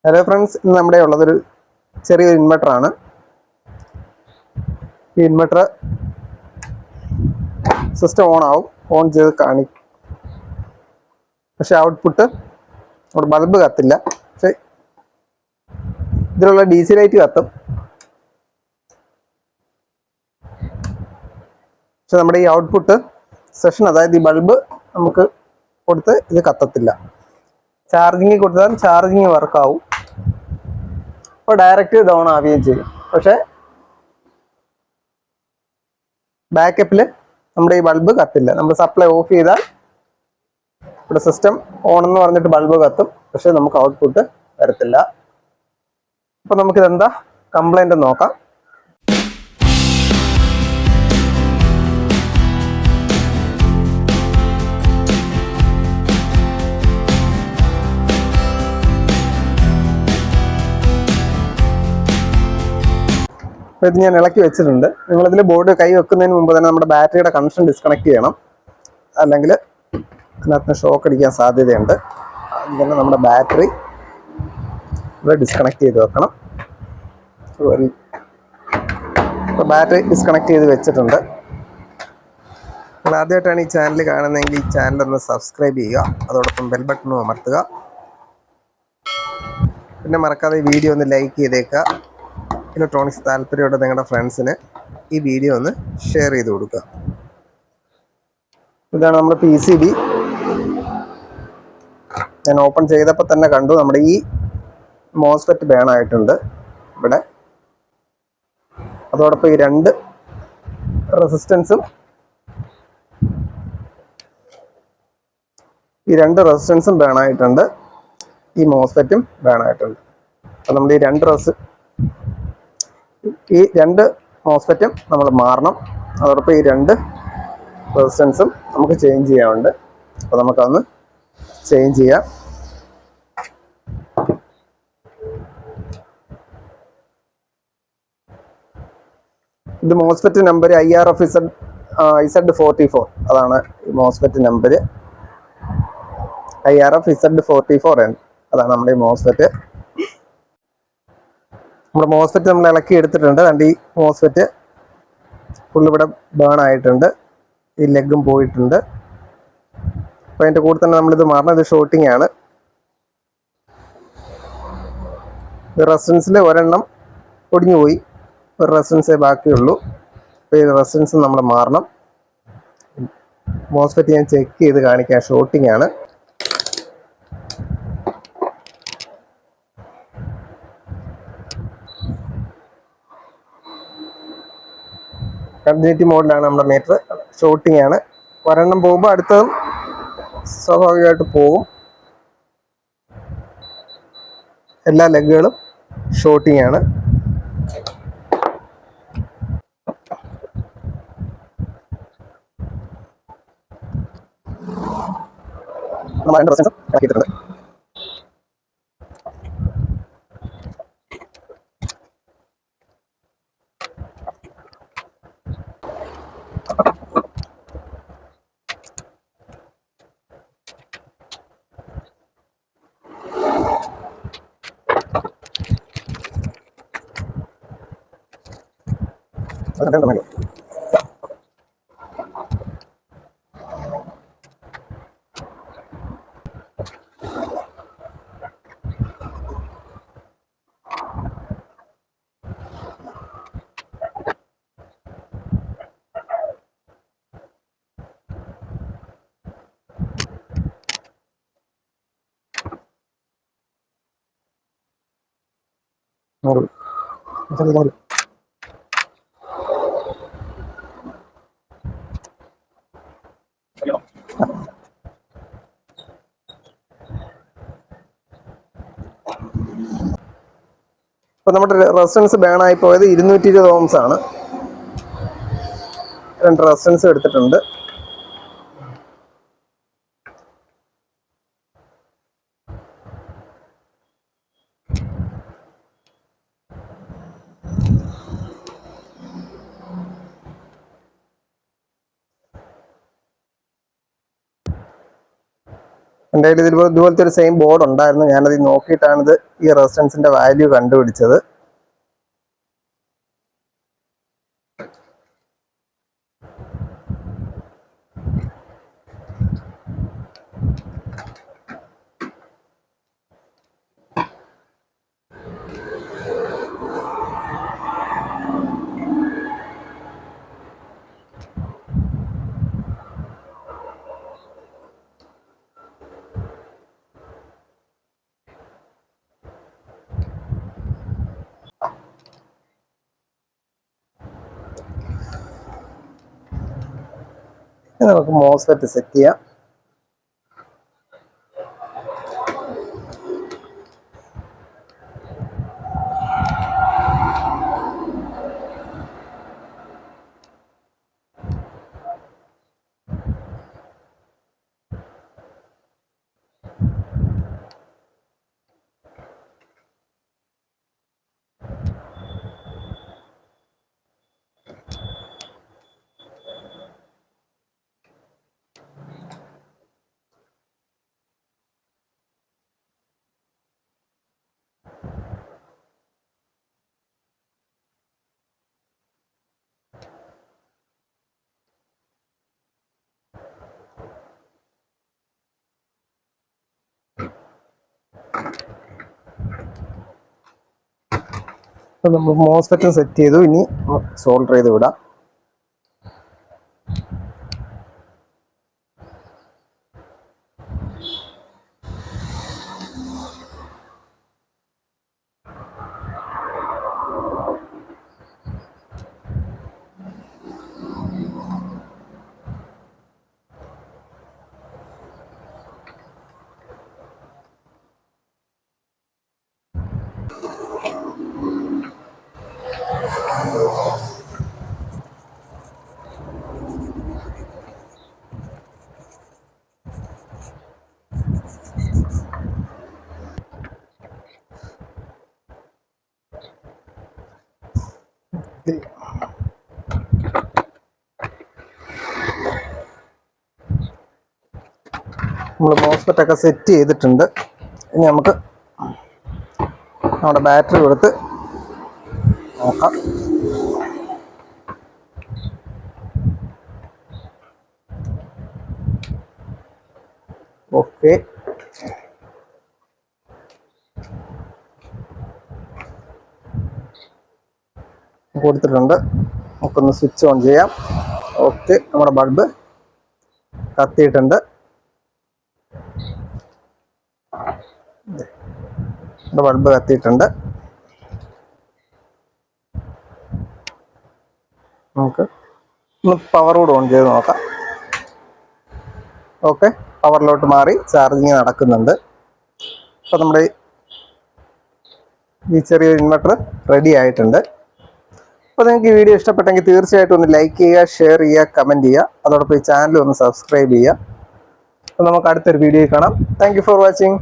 Hello friends, ഇന്ന് നമ്മുടെ ഉള്ളതൊരു ചെറിയൊരു ഇൻവെർട്ടറാണ്. ഈ ഇൻവെർട്ടർ സിസ്റ്റം ഓൺ ചെയ്ത് കാണിക്കും. പക്ഷെ ഔട്ട്പുട്ട് നമ്മുടെ ബൾബ് കത്തില്ല. പക്ഷെ ഇതിലുള്ള DC ലൈറ്റ് കത്തും. പക്ഷെ നമ്മുടെ ഈ ഔട്ട്പുട്ട് സെഷൻ, അതായത് ഈ ബൾബ് നമുക്ക് കൊടുത്ത് ഇത് കത്തത്തില്ല. ചാർജിങ് കൊടുത്താൽ ചാർജിങ് വർക്കാവും. അപ്പോൾ ഡയറക്റ്റ് ഇത് ഓൺ ആവുകയും ചെയ്യും. പക്ഷെ ബാക്കപ്പിൽ നമ്മുടെ ഈ ബൾബ് കത്തില്ല. നമ്മൾ സപ്ലൈ ഓഫ് ചെയ്താൽ ഇവിടെ സിസ്റ്റം ഓൺ എന്ന് പറഞ്ഞിട്ട് ബൾബ് കത്തും, പക്ഷെ നമുക്ക് ഔട്ട്പുട്ട് വരത്തില്ല. അപ്പൊ നമുക്കിതെന്താ കംപ്ലൈന്റ് നോക്കാം. ഇത് ഞാൻ ഇളക്കി വെച്ചിട്ടുണ്ട്. നിങ്ങളിതിൽ ബോർഡ് കൈ വെക്കുന്നതിന് മുമ്പ് തന്നെ നമ്മുടെ ബാറ്ററിയുടെ കണക്ഷൻ ഡിസ്കണക്ട് ചെയ്യണം, അല്ലെങ്കിൽ അതിനകത്ത് ഷോക്ക് അടിക്കാൻ സാധ്യതയുണ്ട്. അതുകൊണ്ട് നമ്മുടെ ബാറ്ററി ഇവിടെ ഡിസ്കണക്ട് ചെയ്ത് വെക്കണം. ഇപ്പോൾ ബാറ്ററി ഡിസ്കണക്ട് ചെയ്ത് വെച്ചിട്ടുണ്ട്. നിങ്ങൾ ആദ്യമായിട്ടാണ് ഈ ചാനൽ കാണുന്നതെങ്കിൽ ഈ ചാനലൊന്ന് സബ്സ്ക്രൈബ് ചെയ്യുക, അതോടൊപ്പം ബെൽ ബട്ടണും അമർത്തുക. പിന്നെ മറക്കാതെ ഈ വീഡിയോ ഒന്ന് ലൈക്ക് ചെയ്തേക്കുക. ഇലക്ട്രോണിക്സ് താല്പര്യമുള്ള നിങ്ങളുടെ ഫ്രണ്ട്സിന് ഈ വീഡിയോ ഒന്ന് ഷെയർ ചെയ്ത് കൊടുക്കുക. ഇതാണ് നമ്മുടെ PCB. ഞാൻ ഓപ്പൺ ചെയ്തപ്പോൾ തന്നെ കണ്ടു നമ്മുടെ ഈ മോസ്ഫെറ്റ് ബേൺ ആയിട്ടുണ്ട് ഇവിടെ. അതോടൊപ്പം ഈ രണ്ട് റെസിസ്റ്റൻസും ബേൺ ആയിട്ടുണ്ട്. ഈ മോസ്ഫെറ്റും ബേൺ ആയിട്ടുണ്ട്. അപ്പം നമ്മൾ ഈ രണ്ട് മോസ്ഫെറ്റും നമ്മൾ മാറണം. അതോടൊപ്പം ഈ രണ്ട് റെസിസ്റ്റൻസും നമുക്ക് ചേഞ്ച് ചെയ്യാനുണ്ട്. അപ്പോൾ നമുക്കതൊന്ന് ചേഞ്ച് ചെയ്യാം. ഇത് മോസ്ഫെറ്റ് നമ്പർ IRF-Z44. അതാണ് ഈ മോസ്ഫെറ്റ് നമ്പർ IRF-Z44N. അതാണ് നമ്മുടെ ഈ മോസ്ഫെറ്റ്. നമ്മുടെ മോസ്ഫെറ്റ് നമ്മൾ ഇളക്കി എടുത്തിട്ടുണ്ട്. അതുകൊണ്ട് ഈ മോസ്ഫെറ്റ് ഫുൾ ഇവിടെ ബേൺ ആയിട്ടുണ്ട്. ഈ ലെഗും പോയിട്ടുണ്ട്. അപ്പോൾ അതിൻ്റെ കൂടെ തന്നെ നമ്മളിത് മാറണം. ഇത് ഷോർട്ടിങ് ആണ്. റെസിസ്റ്റൻസിൽ ഒരെണ്ണം ഒടിഞ്ഞു പോയി, ഒരു റെസിസ്റ്റൻസേ ബാക്കിയുള്ളൂ. അപ്പോൾ ഈ റെസിസ്റ്റൻസ് നമ്മൾ മാറണം. മോസ്ഫെറ്റ് ഞാൻ ചെക്ക് ചെയ്ത് കാണിക്കാം. ഷോർട്ടിങ് ആണ്. കണ്ടിന്യൂറ്റി മോഡിലാണ് നമ്മുടെ മീറ്റർ. ഷോർട്ടിങ് ആണ്. ഒരെണ്ണം പോകുമ്പോൾ അടുത്തതും സ്വാഭാവികമായിട്ട് പോകും. എല്ലാ ലെഗുകളും ഷോർട്ടിങ് ആണ്. ആക്കിയിട്ടുണ്ട്. അപ്പോൾ നമ്മുടെ റെസിസ്റ്റൻസ് ബേൺ ആയി പോയത് 220 ohms ആണ്. രണ്ട് റെസിസ്റ്റൻസ് എടുത്തിട്ടുണ്ട്. എൻ്റെ കയ്യിൽ ഇതുപോലത്തെ ഒരു സെയിം ബോർഡ് ഉണ്ടായിരുന്നു. ഞാനത് നോക്കിയിട്ടാണിത് ഈ റെസിസ്റ്റൻസിന്റെ വാല്യൂ കണ്ടുപിടിച്ചത്. നമുക്ക് മോസ്ഫെറ്റ് സെറ്റ് ചെയ്യാം. നമ്മൾ മോസ്ഫെറ്റും സെറ്റ് ചെയ്തു. ഇനി സോൾഡർ ചെയ്ത് വിടാം. നമ്മൾ മോസ്ഫെറ്റ് ഒക്കെ സെറ്റ് ചെയ്തിട്ടുണ്ട്. ഇനി നമുക്ക് നമ്മുടെ ബാറ്ററി കൊടുത്ത് നോക്കാം. ഓക്കെ, കൊടുത്തിട്ടുണ്ട്. നമുക്കൊന്ന് സ്വിച്ച് ഓൺ ചെയ്യാം. ഓക്കെ, നമ്മുടെ ബൾബ് കത്തിയിട്ടുണ്ട്. ബൾബ് കത്തിയിട്ടുണ്ട്. നമുക്ക് ഒന്ന് പവർ കൂടെ ഓൺ ചെയ്ത് നോക്കാം. ഓക്കെ, പവറിലോട്ട് മാറി ചാർജിങ് നടക്കുന്നുണ്ട്. അപ്പോൾ നമ്മുടെ ഈ ചെറിയ ഇൻവെർട്ടർ റെഡി ആയിട്ടുണ്ട്. അപ്പോൾ നിങ്ങൾക്ക് ഈ വീഡിയോ ഇഷ്ടപ്പെട്ടെങ്കിൽ തീർച്ചയായിട്ടും ഒന്ന് ലൈക്ക് ചെയ്യുക, ഷെയർ ചെയ്യുക, കമൻറ്റ് ചെയ്യുക. അതോടൊപ്പം ഈ ചാനൽ ഒന്ന് സബ്സ്ക്രൈബ് ചെയ്യുക. അപ്പോൾ നമുക്ക് അടുത്തൊരു വീഡിയോയിൽ കാണാം. Thank you for watching.